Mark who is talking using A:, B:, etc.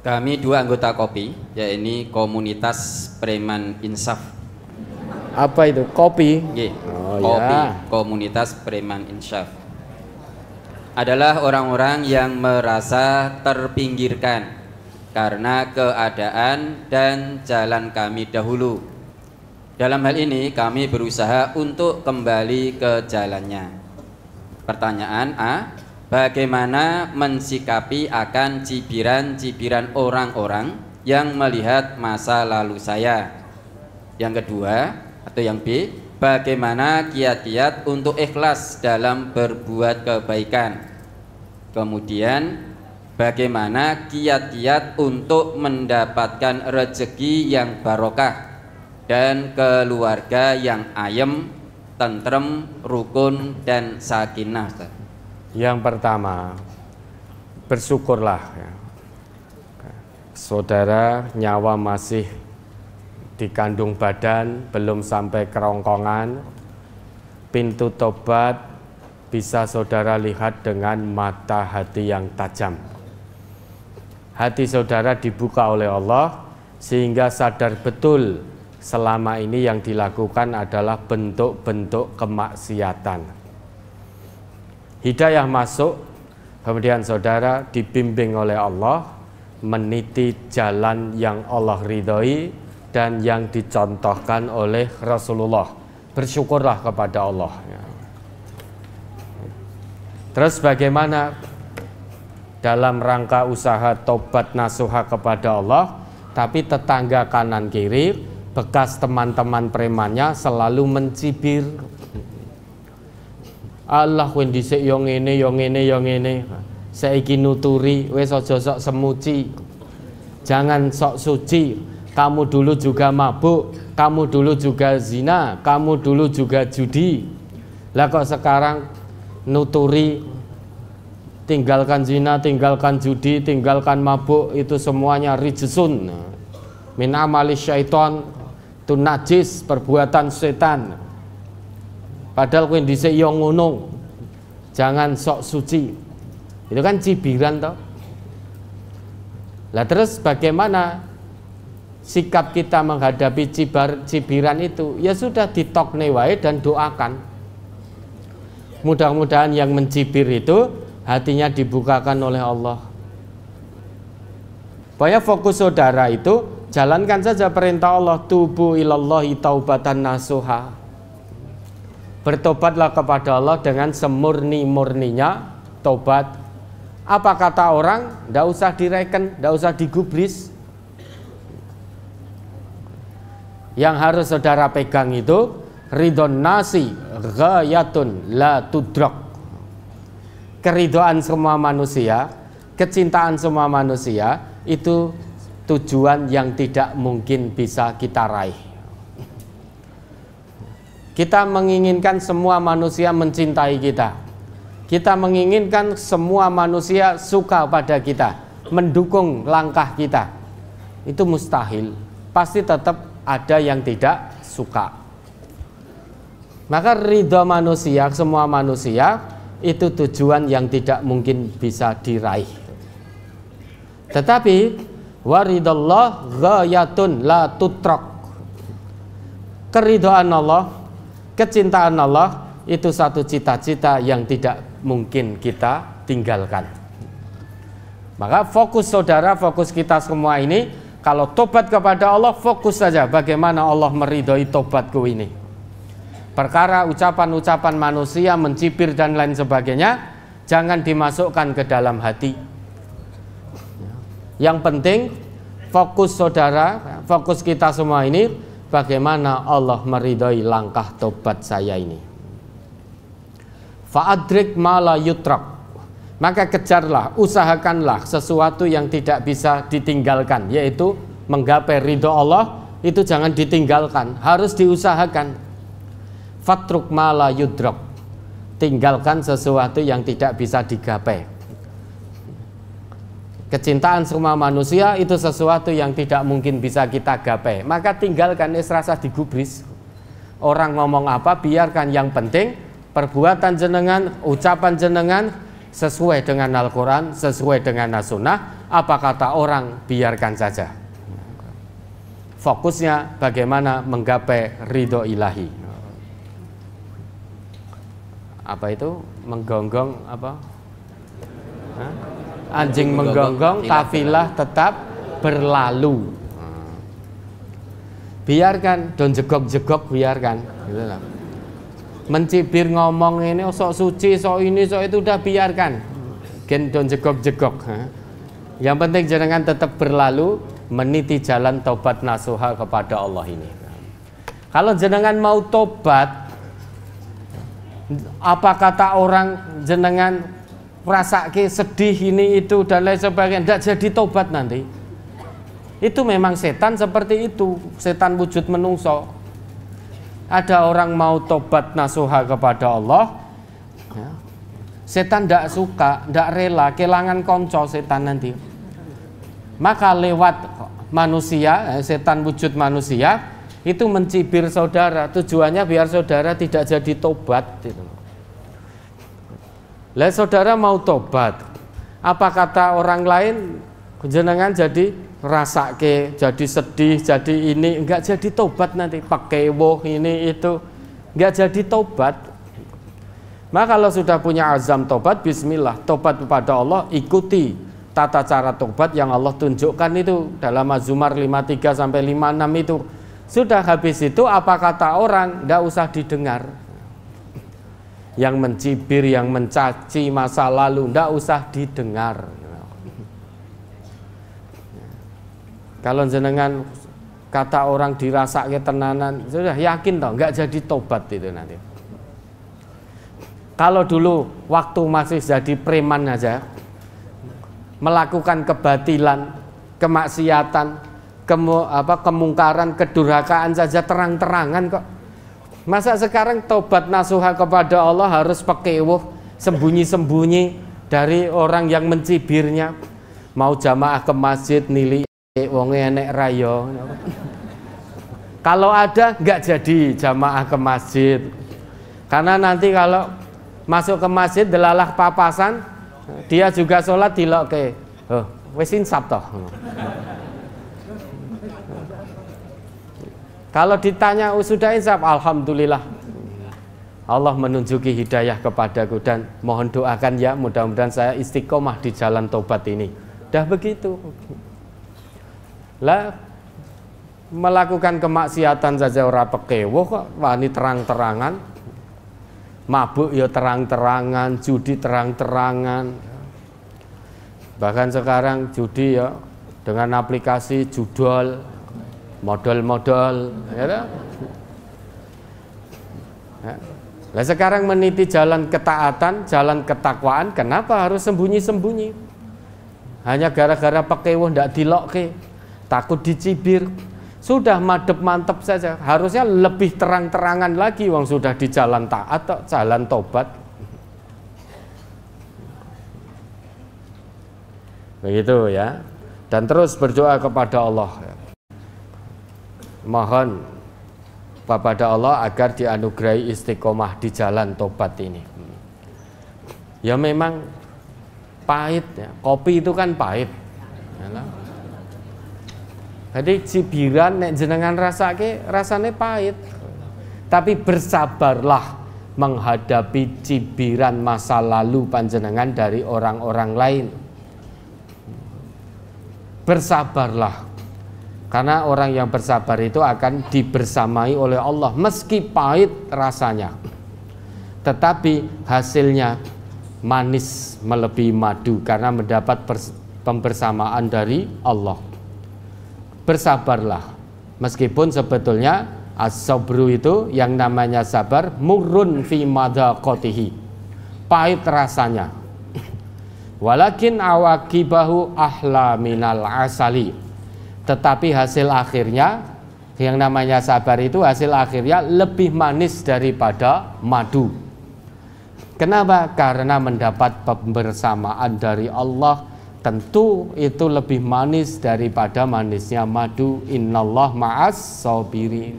A: Kami dua anggota kopi, yaitu komunitas Preman Insaf.
B: Apa itu? Kopi?
A: Kopi, ya. Komunitas Preman Insaf adalah orang-orang yang merasa terpinggirkan karena keadaan dan jalan kami dahulu. Dalam hal ini kami berusaha untuk kembali ke jalannya. Pertanyaan A, bagaimana mensikapi akan cibiran-cibiran orang-orang yang melihat masa lalu saya? Yang kedua atau yang B, bagaimana kiat-kiat untuk ikhlas dalam berbuat kebaikan? Kemudian bagaimana kiat-kiat untuk mendapatkan rezeki yang barokah dan keluarga yang ayem, tentrem, rukun dan sakinah?
B: Yang pertama, bersyukurlah ya. Saudara nyawa masih di kandung badan, belum sampai kerongkongan. Pintu tobat bisa saudara lihat dengan mata hati yang tajam. Hati saudara dibuka oleh Allah sehingga sadar betul selama ini yang dilakukan adalah bentuk-bentuk kemaksiatan. Hidayah masuk, kemudian saudara dibimbing oleh Allah meniti jalan yang Allah ridhoi dan yang dicontohkan oleh Rasulullah. Bersyukurlah kepada Allah. Terus bagaimana dalam rangka usaha tobat nasuha kepada Allah, tapi tetangga kanan kiri, bekas teman-teman premannya selalu mencibir. Allah kowe dhisik yo ngene yo ngene yo ngene. Saiki nuturi, wis aja sok semuci. Jangan sok suci. Kamu dulu juga mabuk, kamu dulu juga zina, kamu dulu juga judi. Lah kok sekarang nuturi, tinggalkan zina, tinggalkan judi, tinggalkan mabuk, itu semuanya rijsun. Min amali syaiton, itu najis, perbuatan setan. Padahal kowe dhisik yo ngono. Jangan sok suci. Itu kan cibiran toh. Lah terus bagaimana sikap kita menghadapi cibiran itu? Ya sudah, ditokne wae dan doakan. Mudah-mudahan yang mencibir itu hatinya dibukakan oleh Allah. Pokoknya fokus saudara itu jalankan saja perintah Allah, tubu ilallahi taubatan nasuha. Bertobatlah kepada Allah dengan semurni-murninya tobat. Apa kata orang? Tidak usah direken, tidak usah digubris. Yang harus saudara pegang itu ridhon nasi ghayatun la tudrak. Keridhaan semua manusia, kecintaan semua manusia itu tujuan yang tidak mungkin bisa kita raih. Kita menginginkan semua manusia mencintai kita. Kita menginginkan semua manusia suka pada kita, mendukung langkah kita. Itu mustahil. Pasti tetap ada yang tidak suka. Maka ridha manusia, semua manusia, itu tujuan yang tidak mungkin bisa diraih. Tetapi waridallah ghayatun la tutrak. Keridhaan Allah, kecintaan Allah itu satu cita-cita yang tidak mungkin kita tinggalkan. Maka fokus saudara, fokus kita semua ini, kalau tobat kepada Allah, fokus saja bagaimana Allah meridhoi tobatku ini. Perkara ucapan-ucapan manusia mencibir dan lain sebagainya jangan dimasukkan ke dalam hati. Yang penting fokus saudara, fokus kita semua ini, bagaimana Allah meridhoi langkah tobat saya ini. Fa'adrik ma la yutrak. Maka kejarlah, usahakanlah sesuatu yang tidak bisa ditinggalkan, yaitu menggapai ridho Allah. Itu jangan ditinggalkan, harus diusahakan. Fatruk ma la yudrak. Tinggalkan sesuatu yang tidak bisa digapai. Kecintaan semua manusia itu sesuatu yang tidak mungkin bisa kita gapai. Maka tinggalkan, rasa digubris. Orang ngomong apa biarkan, yang penting perbuatan jenengan, ucapan jenengan sesuai dengan Al-Quran, sesuai dengan As-Sunnah. Apa kata orang, biarkan saja. Fokusnya bagaimana menggapai ridho ilahi. Apa itu? Menggonggong apa? Hah? Anjing menggonggong, kafilah tetap berlalu. Biarkan, don jegok-jegok biarkan. Gitu lah. Mencibir ngomong ini, oh, sok suci, sok ini, sok itu, udah biarkan. Gen don jegok-jegok. Yang penting jenengan tetap berlalu, meniti jalan tobat nasuha kepada Allah ini. Kalau jenengan mau tobat, apa kata orang jenengan merasa sedih ini itu dan lain sebagainya, tidak jadi tobat nanti. Itu memang setan seperti itu, setan wujud menungso. Ada orang mau tobat nasuha kepada Allah, ya. Setan tidak suka, tidak rela, kehilangan konco setan nanti. Maka lewat manusia, setan wujud manusia itu mencibir saudara, tujuannya biar saudara tidak jadi tobat gitu. Lah saudara mau tobat, apa kata orang lain, jenengan jadi rasake, jadi sedih, jadi ini, enggak jadi tobat nanti, pakai woh ini itu, enggak jadi tobat. Maka kalau sudah punya azam tobat, bismillah, tobat kepada Allah, ikuti tata cara tobat yang Allah tunjukkan itu dalam Az-Zumar 53 sampai 56 itu. Sudah habis itu apa kata orang, enggak usah didengar. Yang mencibir, yang mencaci masa lalu, enggak usah didengar. Kalau jenengan kata orang dirasake tenanan, sudah yakin toh enggak jadi tobat itu nanti. Kalau dulu waktu masih jadi preman aja, melakukan kebatilan, kemaksiatan, kemungkaran, kedurhakaan saja terang-terangan kok. Masa sekarang tobat nasuha kepada Allah harus pekewuh, sembunyi-sembunyi dari orang yang mencibirnya. Mau jamaah ke masjid nili wong enek rayo. Kalau ada nggak jadi jamaah ke masjid. Karena nanti kalau masuk ke masjid delalah papasan, dia juga sholat dilokke. Oh, wis insap toh. Kalau ditanya sudah insaf, alhamdulillah. Allah menunjuki hidayah kepadaku dan mohon doakan ya, mudah-mudahan saya istiqomah di jalan tobat ini. Dah begitu. Lah melakukan kemaksiatan saja ora pekewuh kok, wani terang-terangan. Mabuk ya terang-terangan, judi terang-terangan. Bahkan sekarang judi ya dengan aplikasi judol, modal-modal, ya. Nah, sekarang meniti jalan ketaatan, jalan ketakwaan, kenapa harus sembunyi-sembunyi? Hanya gara-gara pekewuh ndak dilokke, takut dicibir. Sudah madep mantep saja. Harusnya lebih terang-terangan lagi, wong sudah di jalan taat atau jalan tobat. Begitu ya. Dan terus berdoa kepada Allah. Mohon kepada Allah agar dianugerahi istiqomah di jalan tobat ini. Ya memang pahit ya. Kopi itu kan pahit. Jadi cibiran nek jenengan rasake rasane pahit. Tapi bersabarlah menghadapi cibiran masa lalu panjenengan dari orang-orang lain. Bersabarlah. Karena orang yang bersabar itu akan dibersamai oleh Allah meski pahit rasanya. Tetapi hasilnya manis melebihi madu karena mendapat pembersamaan dari Allah. Bersabarlah. Meskipun sebetulnya as-sabru itu yang namanya sabar murrun fi madaqatihi. Pahit rasanya. Walakin awaqibahu ahla minal asali. Tetapi hasil akhirnya yang namanya sabar itu hasil akhirnya lebih manis daripada madu. Kenapa? Karena mendapat pembersamaan dari Allah. Tentu itu lebih manis daripada manisnya madu. Innallah ma'as sabirin.